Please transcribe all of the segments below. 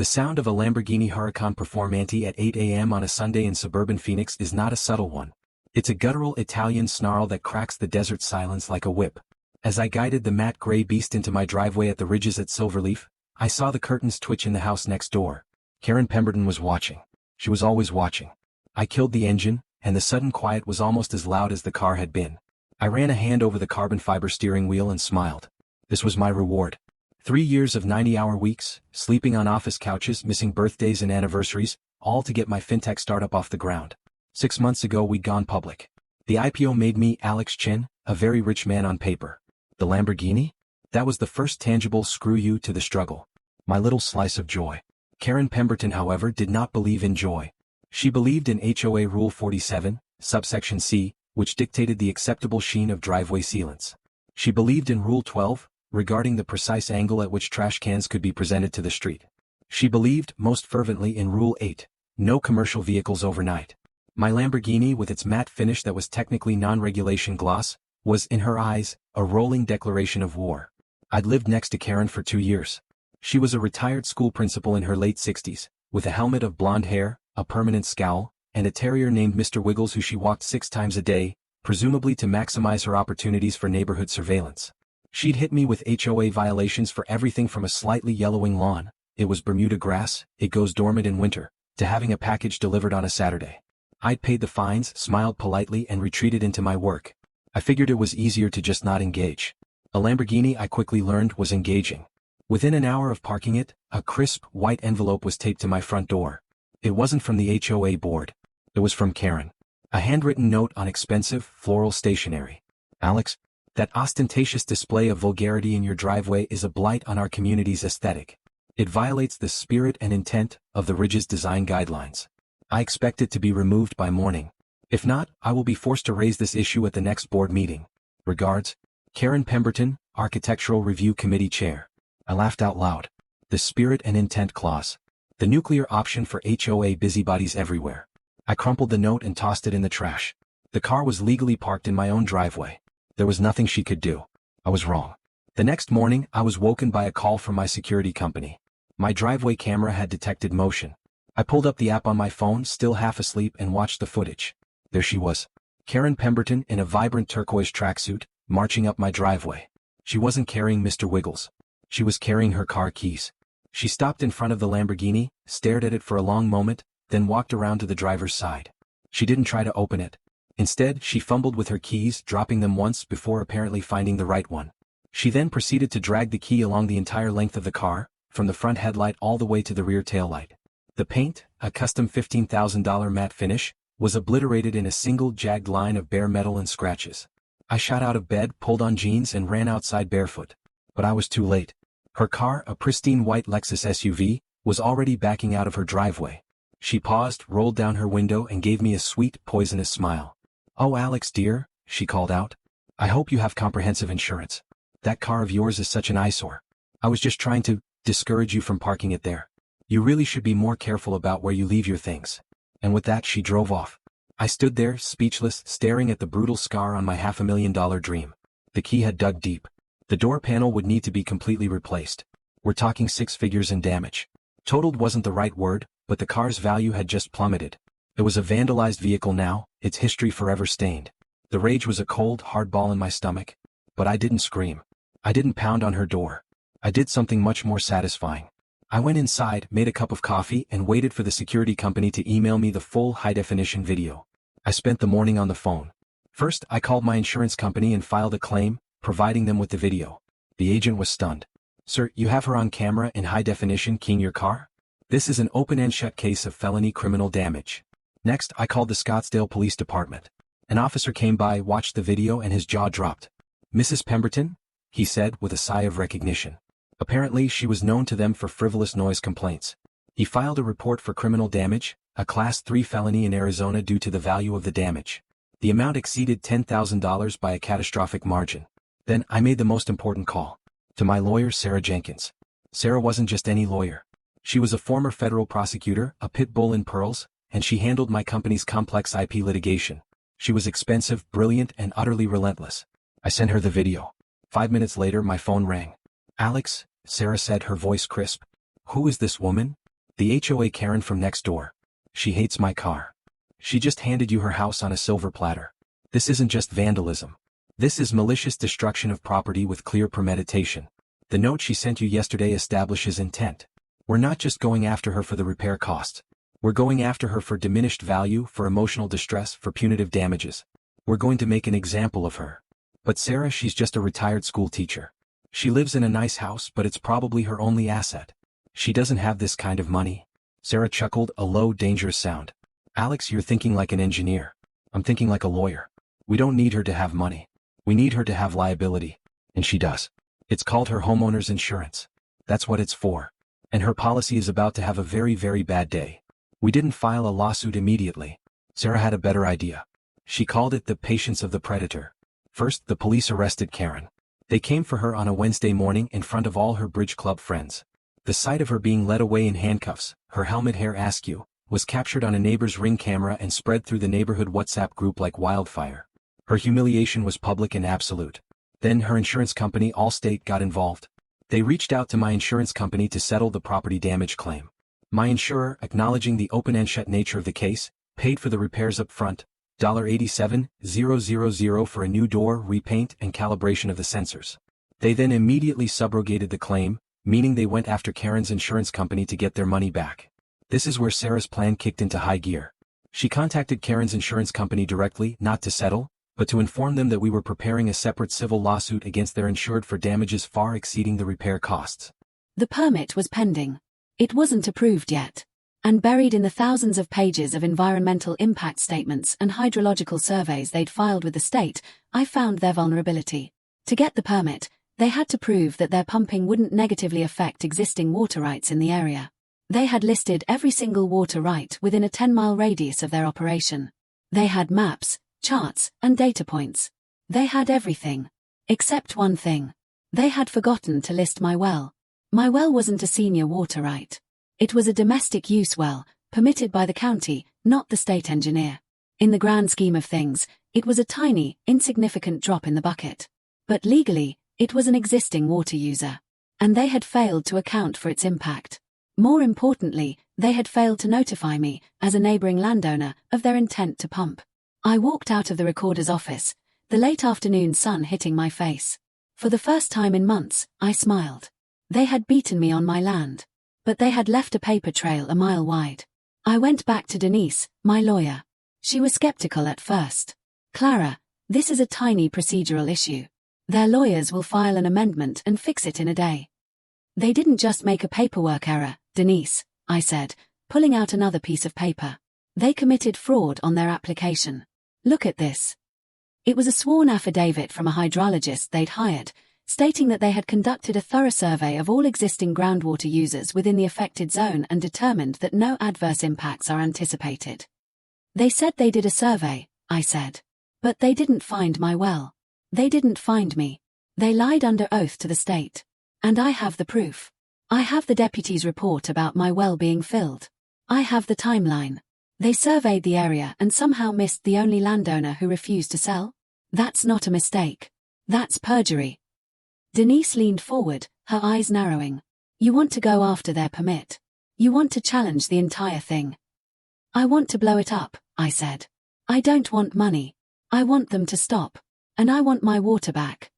The sound of a Lamborghini Huracan Performante at 8 a.m. on a Sunday in suburban Phoenix is not a subtle one. It's a guttural Italian snarl that cracks the desert silence like a whip. As I guided the matte gray beast into my driveway at the ridges at Silverleaf, I saw the curtains twitch in the house next door. Karen Pemberton was watching. She was always watching. I killed the engine, and the sudden quiet was almost as loud as the car had been. I ran a hand over the carbon fiber steering wheel and smiled. This was my reward. 3 years of 90-hour weeks, sleeping on office couches, missing birthdays and anniversaries, all to get my fintech startup off the ground. 6 months ago we'd gone public. The IPO made me, Alex Chin, a very rich man on paper. The Lamborghini? That was the first tangible screw you to the struggle. My little slice of joy. Karen Pemberton, however, did not believe in joy. She believed in HOA Rule 47, subsection C, which dictated the acceptable sheen of driveway sealants. She believed in Rule 12, regarding the precise angle at which trash cans could be presented to the street. She believed, most fervently, in Rule 8, no commercial vehicles overnight. My Lamborghini, with its matte finish that was technically non-regulation gloss, was, in her eyes, a rolling declaration of war. I'd lived next to Karen for 2 years. She was a retired school principal in her late 60s, with a helmet of blonde hair, a permanent scowl, and a terrier named Mr. Wiggles who she walked 6 times a day, presumably to maximize her opportunities for neighborhood surveillance. She'd hit me with HOA violations for everything from a slightly yellowing lawn, it was Bermuda grass, it goes dormant in winter, to having a package delivered on a Saturday. I'd paid the fines, smiled politely, and retreated into my work. I figured it was easier to just not engage. A Lamborghini, I quickly learned, was engaging. Within an hour of parking it, a crisp, white envelope was taped to my front door. It wasn't from the HOA board. It was from Karen. A handwritten note on expensive, floral stationery. Alex, that ostentatious display of vulgarity in your driveway is a blight on our community's aesthetic. It violates the spirit and intent of the Ridge's design guidelines. I expect it to be removed by morning. If not, I will be forced to raise this issue at the next board meeting. Regards, Karen Pemberton, Architectural Review Committee Chair. I laughed out loud. The spirit and intent clause. The nuclear option for HOA busybodies everywhere. I crumpled the note and tossed it in the trash. The car was legally parked in my own driveway. There was nothing she could do. I was wrong. The next morning, I was woken by a call from my security company. My driveway camera had detected motion. I pulled up the app on my phone, still half asleep, and watched the footage. There she was. Karen Pemberton in a vibrant turquoise tracksuit, marching up my driveway. She wasn't carrying Mr. Wiggles. She was carrying her car keys. She stopped in front of the Lamborghini, stared at it for a long moment, then walked around to the driver's side. She didn't try to open it. Instead, she fumbled with her keys, dropping them once before apparently finding the right one. She then proceeded to drag the key along the entire length of the car, from the front headlight all the way to the rear taillight. The paint, a custom $15,000 matte finish, was obliterated in a single jagged line of bare metal and scratches. I shot out of bed, pulled on jeans, and ran outside barefoot. But I was too late. Her car, a pristine white Lexus SUV, was already backing out of her driveway. She paused, rolled down her window, and gave me a sweet, poisonous smile. "Oh, Alex dear," she called out. "I hope you have comprehensive insurance. That car of yours is such an eyesore. I was just trying to discourage you from parking it there. You really should be more careful about where you leave your things." And with that she drove off. I stood there, speechless, staring at the brutal scar on my $500,000 dream. The key had dug deep. The door panel would need to be completely replaced. We're talking 6 figures in damage. Totaled wasn't the right word, but the car's value had just plummeted. It was a vandalized vehicle now, its history forever stained. The rage was a cold, hard ball in my stomach. But I didn't scream. I didn't pound on her door. I did something much more satisfying. I went inside, made a cup of coffee, and waited for the security company to email me the full high-definition video. I spent the morning on the phone. First, I called my insurance company and filed a claim, providing them with the video. The agent was stunned. "Sir, you have her on camera in high definition keying your car? This is an open-and shut case of felony criminal damage." Next, I called the Scottsdale Police Department. An officer came by, watched the video, and his jaw dropped. "Mrs. Pemberton?" he said with a sigh of recognition. Apparently, she was known to them for frivolous noise complaints. He filed a report for criminal damage, a Class 3 felony in Arizona due to the value of the damage. The amount exceeded $10,000 by a catastrophic margin. Then, I made the most important call. To my lawyer, Sarah Jenkins. Sarah wasn't just any lawyer. She was a former federal prosecutor, a pit bull in pearls, and she handled my company's complex IP litigation. She was expensive, brilliant, and utterly relentless. I sent her the video. 5 minutes later, my phone rang. "Alex," Sarah said, her voice crisp. "Who is this woman?" The HOA Karen from next door. She hates my car. She just handed you her house on a silver platter. This isn't just vandalism. This is malicious destruction of property with clear premeditation. The note she sent you yesterday establishes intent. We're not just going after her for the repair costs. We're going after her for diminished value, for emotional distress, for punitive damages. We're going to make an example of her. But Sarah, she's just a retired school teacher. She lives in a nice house, but it's probably her only asset. She doesn't have this kind of money. Sarah chuckled, a low, dangerous sound. Alex, you're thinking like an engineer. I'm thinking like a lawyer. We don't need her to have money. We need her to have liability. And she does. It's called her homeowner's insurance. That's what it's for. And her policy is about to have a very, very bad day. We didn't file a lawsuit immediately. Sarah had a better idea. She called it the patience of the predator. First, the police arrested Karen. They came for her on a Wednesday morning in front of all her bridge club friends. The sight of her being led away in handcuffs, her helmet hair askew, was captured on a neighbor's Ring camera and spread through the neighborhood WhatsApp group like wildfire. Her humiliation was public and absolute. Then her insurance company, Allstate, got involved. They reached out to my insurance company to settle the property damage claim. My insurer, acknowledging the open and shut nature of the case, paid for the repairs up front, $87,000 for a new door, repaint, and calibration of the sensors. They then immediately subrogated the claim, meaning they went after Karen's insurance company to get their money back. This is where Sarah's plan kicked into high gear. She contacted Karen's insurance company directly, not to settle, but to inform them that we were preparing a separate civil lawsuit against their insured for damages far exceeding the repair costs. The permit was pending. It wasn't approved yet. And buried in the thousands of pages of environmental impact statements and hydrological surveys they'd filed with the state, I found their vulnerability. To get the permit, they had to prove that their pumping wouldn't negatively affect existing water rights in the area. They had listed every single water right within a 10-mile radius of their operation. They had maps, charts, and data points. They had everything. Except one thing. They had forgotten to list my well. My well wasn't a senior water right. It was a domestic use well, permitted by the county, not the state engineer. In the grand scheme of things, it was a tiny, insignificant drop in the bucket. But legally, it was an existing water user. And they had failed to account for its impact. More importantly, they had failed to notify me, as a neighboring landowner, of their intent to pump. I walked out of the recorder's office, the late afternoon sun hitting my face. For the first time in months, I smiled. They had beaten me on my land. But they had left a paper trail a mile wide. I went back to Denise, my lawyer. She was skeptical at first. Clara, this is a tiny procedural issue. Their lawyers will file an amendment and fix it in a day. They didn't just make a paperwork error, Denise, I said, pulling out another piece of paper. They committed fraud on their application. Look at this. It was a sworn affidavit from a hydrologist they'd hired, stating that they had conducted a thorough survey of all existing groundwater users within the affected zone and determined that no adverse impacts are anticipated. They said they did a survey, I said. But they didn't find my well. They didn't find me. They lied under oath to the state. And I have the proof. I have the deputy's report about my well being filled. I have the timeline. They surveyed the area and somehow missed the only landowner who refused to sell. That's not a mistake. That's perjury. Denise leaned forward, her eyes narrowing. You want to go after their permit. You want to challenge the entire thing. I want to blow it up, I said. I don't want money. I want them to stop. And I want my water back.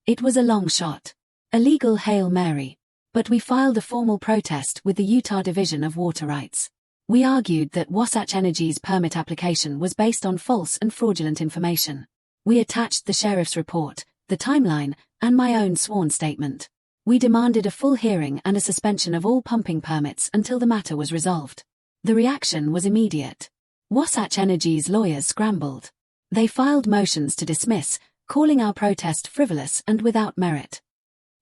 It was a long shot. A legal Hail Mary. But we filed a formal protest with the Utah Division of Water Rights. We argued that Wasatch Energy's permit application was based on false and fraudulent information. We attached the sheriff's report, the timeline, and my own sworn statement. We demanded a full hearing and a suspension of all pumping permits until the matter was resolved. The reaction was immediate. Wasatch Energy's lawyers scrambled. They filed motions to dismiss, calling our protest frivolous and without merit.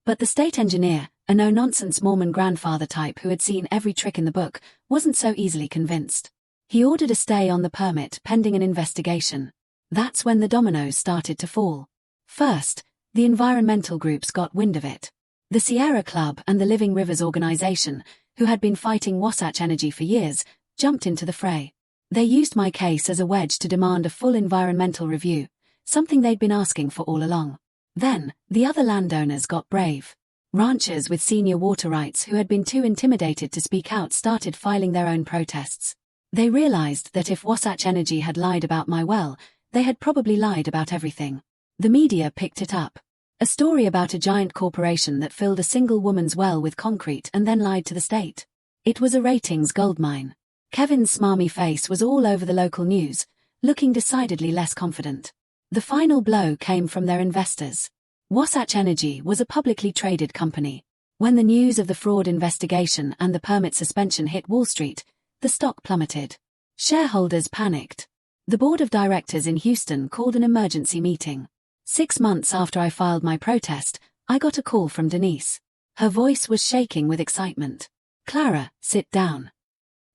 But the state engineer, a no-nonsense Mormon grandfather type who had seen every trick in the book, wasn't so easily convinced. He ordered a stay on the permit pending an investigation. That's when the dominoes started to fall. First, the environmental groups got wind of it. The Sierra Club and the Living Rivers Organization, who had been fighting Wasatch Energy for years, jumped into the fray. They used my case as a wedge to demand a full environmental review, something they'd been asking for all along. Then, the other landowners got brave. Ranchers with senior water rights who had been too intimidated to speak out started filing their own protests. They realized that if Wasatch Energy had lied about my well, they had probably lied about everything. The media picked it up. A story about a giant corporation that filled a single woman's well with concrete and then lied to the state. It was a ratings goldmine. Kevin's smarmy face was all over the local news, looking decidedly less confident. The final blow came from their investors. Wasatch Energy was a publicly traded company. When the news of the fraud investigation and the permit suspension hit Wall Street, the stock plummeted. Shareholders panicked. The board of directors in Houston called an emergency meeting. 6 months after I filed my protest, I got a call from Denise. Her voice was shaking with excitement. "Clara, sit down."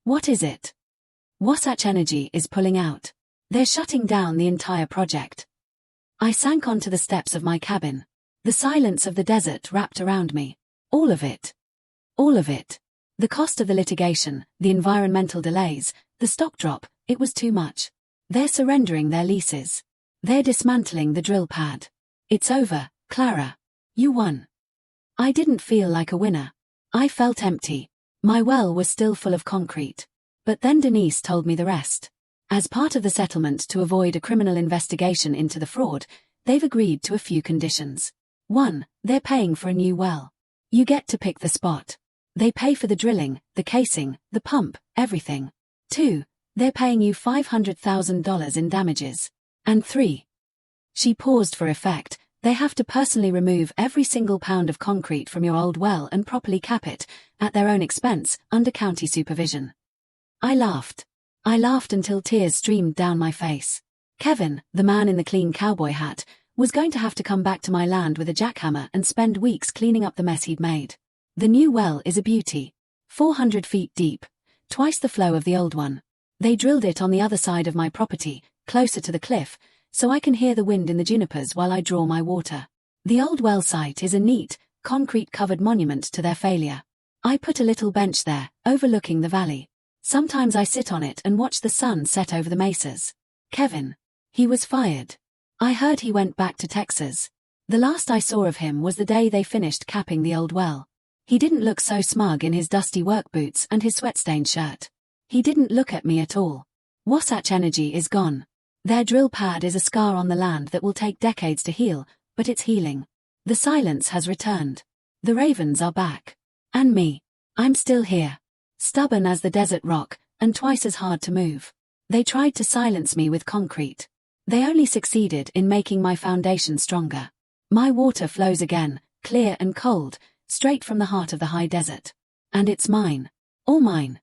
"What is it?" "Wasatch Energy is pulling out. They're shutting down the entire project." I sank onto the steps of my cabin. The silence of the desert wrapped around me. All of it. All of it. The cost of the litigation, the environmental delays, the stock drop, it was too much. They're surrendering their leases. They're dismantling the drill pad. It's over, Clara. You won. I didn't feel like a winner. I felt empty. My well was still full of concrete. But then Denise told me the rest. As part of the settlement to avoid a criminal investigation into the fraud, they've agreed to a few conditions. 1, they're paying for a new well. You get to pick the spot. They pay for the drilling, the casing, the pump, everything. 2, they're paying you $500,000 in damages. And 3. She paused for effect. They have to personally remove every single pound of concrete from your old well and properly cap it, at their own expense, under county supervision. I laughed. I laughed until tears streamed down my face. Kevin, the man in the clean cowboy hat, was going to have to come back to my land with a jackhammer and spend weeks cleaning up the mess he'd made. The new well is a beauty. 400 feet deep, twice the flow of the old one. They drilled it on the other side of my property, closer to the cliff, so I can hear the wind in the junipers while I draw my water. The old well site is a neat, concrete-covered monument to their failure. I put a little bench there, overlooking the valley. Sometimes I sit on it and watch the sun set over the mesas. Kevin. He was fired. I heard he went back to Texas. The last I saw of him was the day they finished capping the old well. He didn't look so smug in his dusty work boots and his sweat-stained shirt. He didn't look at me at all. Wasatch Energy is gone. Their drill pad is a scar on the land that will take decades to heal, but it's healing. The silence has returned. The ravens are back. And me. I'm still here. Stubborn as the desert rock, and twice as hard to move. They tried to silence me with concrete. They only succeeded in making my foundation stronger. My water flows again, clear and cold, straight from the heart of the high desert. And it's mine. All mine.